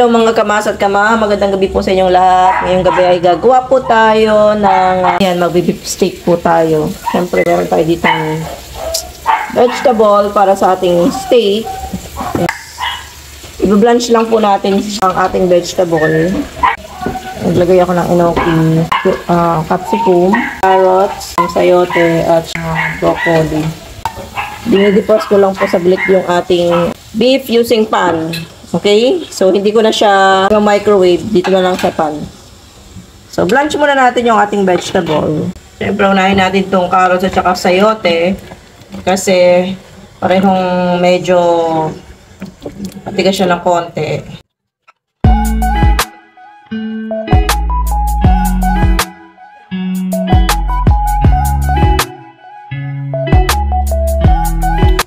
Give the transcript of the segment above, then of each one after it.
Hello mga kamas at kama, magandang gabi po sa inyong lahat. Ngayong gabi ay gagawa po tayo ng magbe-beef steak po tayo. Siyempre meron tayo dito ng vegetable para sa ating steak. I-blanch lang po natin ang ating vegetable. Naglagay ako ng enoki, capsicum, carrots, sayote at broccoli. Dinidepose ko lang po saglit yung ating beef using pan. Okay? So, hindi ko na siya microwave. Dito na lang sa pan. So, blanch muna natin yung ating vegetable. Siyempre, unahin natin itong carrots at saka sayote. Kasi, parehong medyo matigas siya ng konti.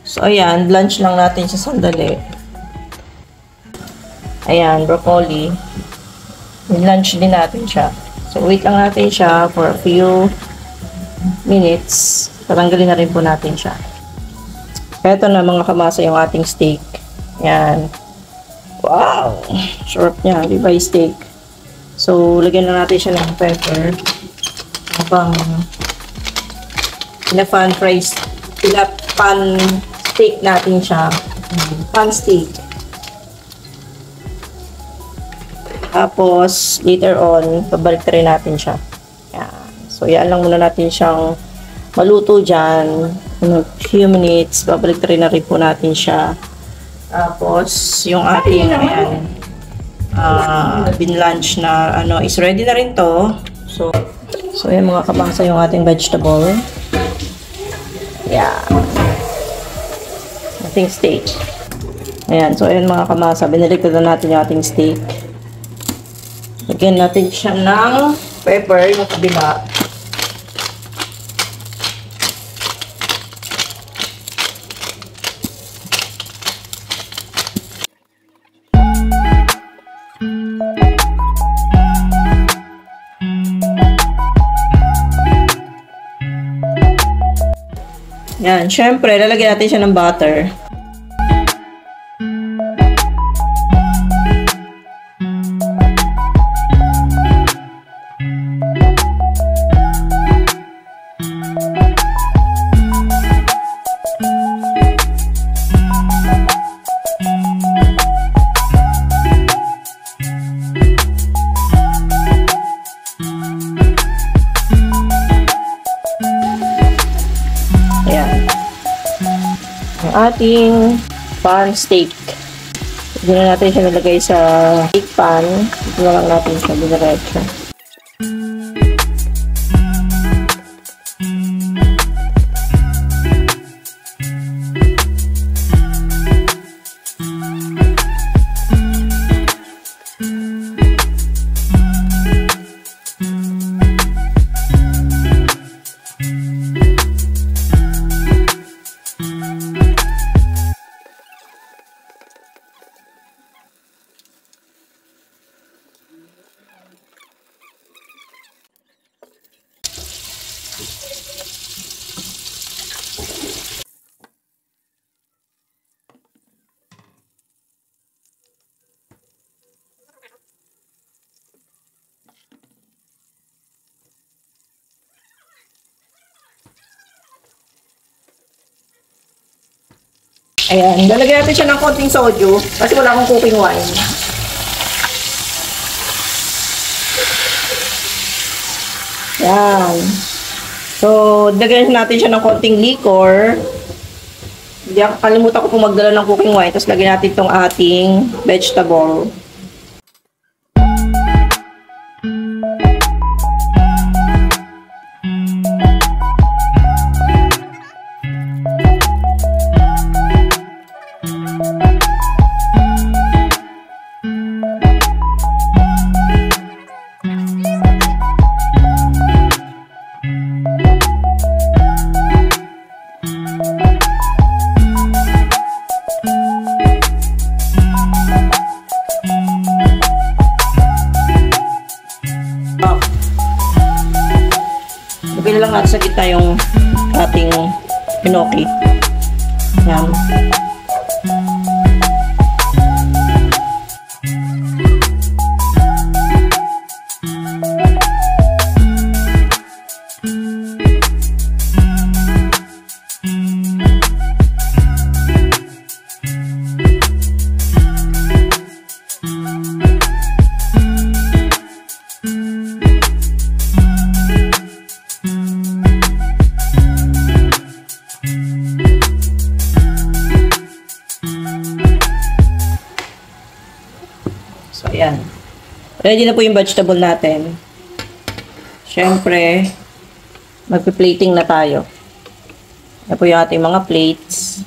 So, ayan. Blanch lang natin siya sandali. Ayan, broccoli. I-lunch din natin siya. So, wait lang natin siya for a few minutes. Tatanggalin na rin po natin siya. Ito na mga kamasa yung ating steak. Ayan. Wow! Sarap niya. Ribeye steak. So, lagyan na natin siya ng pepper. Habang pan steak natin siya. Pan steak. Tapos, later on, pabalik rin natin siya. Yan. So, yan lang muna natin siyang maluto dyan. Few minutes, pabalik rin na rin po natin siya. Tapos, yung ating, ayan, binlunch na, is ready na rin to. So yan mga kabangsa yung ating vegetable. Yeah. Ating steak. Ayan, so ayan mga kamasa, biniligtad na natin yung ating steak. Lagyan natin siya ng pepper, yung kabila. Yan, syempre, lalagyan natin siya ng butter. Ating pan steak. Hindi na natin siya nilagay sa steak pan. Ito na lang natin siya diniretso. Ayan, lalagyan natin siya ng konting soju kasi wala akong cooking wine. Ayan. So, lagyan natin siya ng konting liquor. Kalimutan ko pong magdala ng cooking wine. Tapos lagyan natin itong ating vegetable. Lagyan lang natin sa gitna yung ating enoki. Yan. So, ayan. Ready na po yung vegetable natin. Siyempre, magpi-plating na tayo. Yan po yung ating mga plates.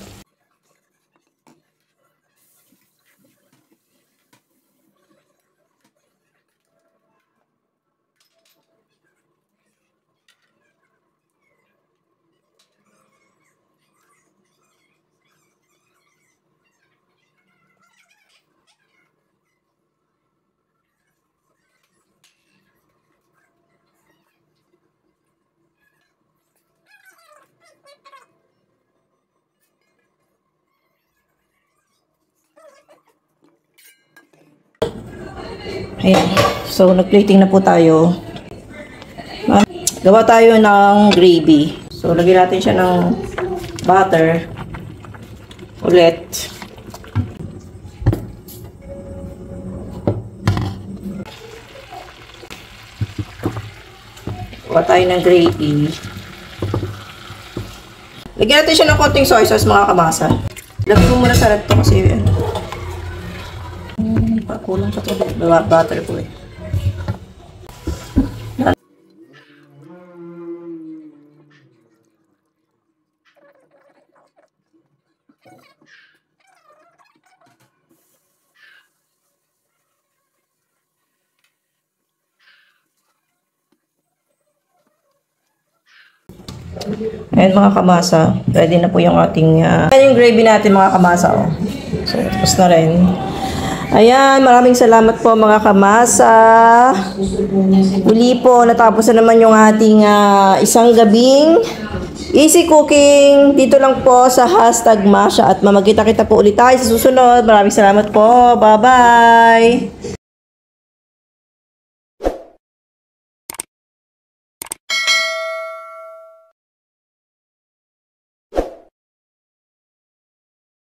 Ayan. So, nag-plating na po tayo. Gawa tayo ng gravy. So, lagyan natin siya ng butter. Ulit. Gawa tayo ng gravy. Lagyan natin siya ng konting soy sauce, mga kamasa. Lagyan mo muna sa rep to kasi yun. Kulang pa ito. Butter po eh. Ayan mga kamasa. Ready na po yung ating yung gravy natin mga kamasa. Oh. So, tapos na rin. Ayan, maraming salamat po mga kamasa. Uli po, natapos na naman yung ating isang gabing easy cooking. Dito lang po sa #Masha at mamagkita-kita po ulit tayo sa susunod. Maraming salamat po. Bye-bye!